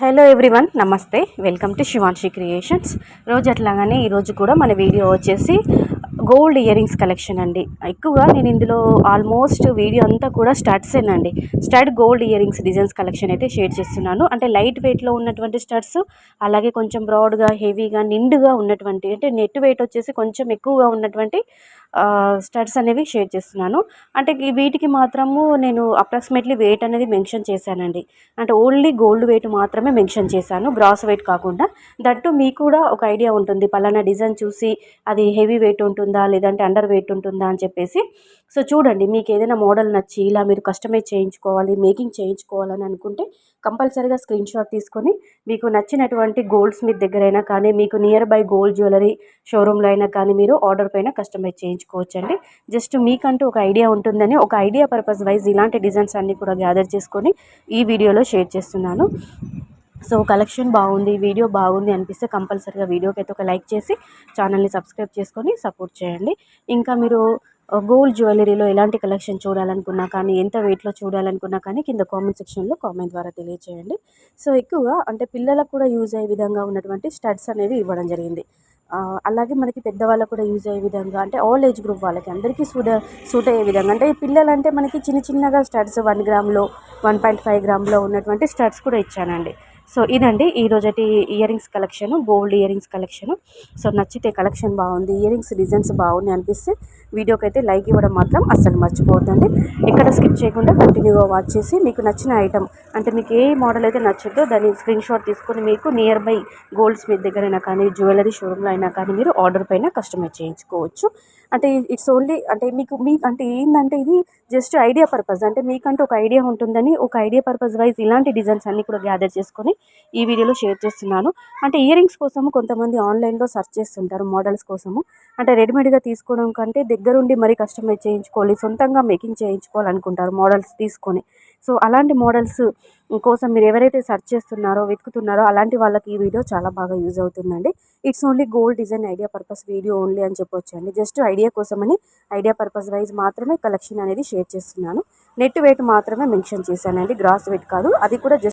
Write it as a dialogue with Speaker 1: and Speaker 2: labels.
Speaker 1: Hello everyone, నమస్తే. Welcome to Shivanshi creations. రోజు అట్లాగానే ఈరోజు కూడా మన వీడియో వచ్చేసి గోల్డ్ ఇయర్ రింగ్స్ కలెక్షన్ అండి. ఎక్కువగా నేను ఇందులో ఆల్మోస్ట్ వీడియో అంతా కూడా స్టడ్సేనండి. Stud gold earrings designs collection అయితే షేర్ చేస్తున్నాను. అంటే లైట్ వెయిట్లో ఉన్నటువంటి స్టడ్స్, అలాగే కొంచెం బ్రాడ్గా హెవీగా నిండుగా ఉన్నటువంటి, అంటే నెట్ వెయిట్ వచ్చేసి కొంచెం ఎక్కువగా ఉన్నటువంటి స్టడ్స్ అనేవి షేర్ చేస్తున్నాను. అంటే వీటికి మాత్రము నేను అప్రాక్సిమేట్లీ వెయిట్ అనేది మెన్షన్ చేశానండి. అంటే ఓన్లీ గోల్డ్ వెయిట్ మాత్రమే మెన్షన్ చేశాను, గ్రాస్ వెయిట్ కాకుండా. దట్టు మీకు కూడా ఒక ఐడియా ఉంటుంది, పలానా డిజైన్ చూసి అది హెవీ వెయిట్ ఉంటుందా లేదంటే అండర్ వెయిట్ ఉంటుందా అని చెప్పేసి. సో చూడండి, మీకు ఏదైనా మోడల్ నచ్చి ఇలా మీరు కస్టమైజ్ చేయించుకోవాలి, మేకింగ్ చేయించుకోవాలని అనుకుంటే కంపల్సరీగా స్క్రీన్ షాట్ తీసుకొని మీకు నచ్చినటువంటి గోల్డ్ స్మిత్ దగ్గరైనా కానీ, మీకు నియర్ బై గోల్డ్ జ్యువెలరీ షోరూంలో అయినా కానీ మీరు ఆర్డర్ పైన కస్టమైజ్ చేయించుకోవచ్చండి. జస్ట్ మీకంటూ ఒక ఐడియా ఉంటుందని, ఒక ఐడియా పర్పస్ వైజ్ ఇలాంటి డిజైన్స్ అన్నీ కూడా గ్యాదర్ చేసుకొని ఈ వీడియోలో షేర్ చేస్తున్నాను. సో కలెక్షన్ బాగుంది, వీడియో బాగుంది అనిపిస్తే కంపల్సరీగా వీడియోకి అయితే ఒక లైక్ చేసి ఛానల్ని సబ్స్క్రైబ్ చేసుకొని సపోర్ట్ చేయండి. ఇంకా మీరు గోల్డ్ జ్యువెలరీలో ఎలాంటి కలెక్షన్ చూడాలనుకున్నా కానీ, ఎంత వెయిట్లో చూడాలనుకున్నా కానీ కింద కామెంట్ సెక్షన్లో కామెంట్ ద్వారా తెలియజేయండి. సో ఎక్కువగా అంటే పిల్లలకు కూడా యూజ్ అయ్యే విధంగా ఉన్నటువంటి స్టడ్స్ అనేవి ఇవ్వడం జరిగింది. అలాగే మనకి పెద్దవాళ్ళకు కూడా యూజ్ అయ్యే విధంగా, అంటే ఆల్ ఏజ్ గ్రూప్ వాళ్ళకి అందరికీ సూట్ అయ్యే విధంగా, అంటే పిల్లలంటే మనకి చిన్న చిన్నగా స్టడ్స్ 1 గ్రామ్లో 1.5 గ్రామ్లో ఉన్నటువంటి స్టడ్స్ కూడా ఇచ్చానండి. సో ఇదండి ఈరోజటి earrings collection, gold earrings collection. So నచ్చితే కలెక్షన్ బాగుంది, ఇయర్ రింగ్స్ డిజైన్స్ బాగున్నాయి అనిపిస్తే వీడియోకి అయితే లైక్ ఇవ్వడం మాత్రం అస్సలు మర్చిపోవద్దండి. ఎక్కడ స్కిప్ చేయకుండా కంటిన్యూగా వాచ్ చేసి మీకు నచ్చిన ఐటమ్, అంటే మీకు ఏ మోడల్ అయితే నచ్చుద్దో దాన్ని స్క్రీన్ షాట్ తీసుకొని మీకు నియర్ బై గోల్డ్ స్మిత్ దగ్గరైనా కానీ, జ్యువెలరీ షోరూంలో అయినా కానీ మీరు ఆర్డర్ పైన కస్టమైజ్ చేయించుకోవచ్చు. అంటే ఇట్స్ ఓన్లీ, అంటే మీకు అంటే ఏంటంటే ఇది జస్ట్ ఐడియా పర్పస్, అంటే మీకంటూ ఒక ఐడియా ఉంటుందని, ఒక ఐడియా పర్పస్ వైజ్ ఇలాంటి డిజైన్స్ అన్నీ కూడా గ్యాదర్ చేసుకొని ఈ వీడియోలో షేర్ చేస్తున్నాను. అంటే ఇయర్ రింగ్స్ కోసము కొంతమంది ఆన్లైన్లో సెర్చ్ చేస్తుంటారు మోడల్స్ కోసము. అంటే రెడీమేడ్గా తీసుకోవడం కంటే దగ్గరుండి మరీ కస్టమైజ్ చేయించుకోవాలి, సొంతంగా మేకింగ్ చేయించుకోవాలనుకుంటారు మోడల్స్ తీసుకొని. సో అలాంటి మోడల్స్ కోసం మీరు ఎవరైతే సెర్చ్ చేస్తున్నారో, వెతుకుతున్నారో అలాంటి వాళ్ళకి ఈ వీడియో చాలా బాగా యూజ్ అవుతుందండి. It's only gold design idea purpose video only అని చెప్పొచ్చు అండి. జస్ట్ ఐడియా కోసమని, ఐడియా పర్పస్ వైజ్ మాత్రమే కలెక్షన్ అనేది షేర్ చేస్తున్నాను. నెట్ వెయిట్ మాత్రమే మెన్షన్ చేశానండి, గ్రాస్ వెయిట్ కాదు. అది కూడా జస్ట్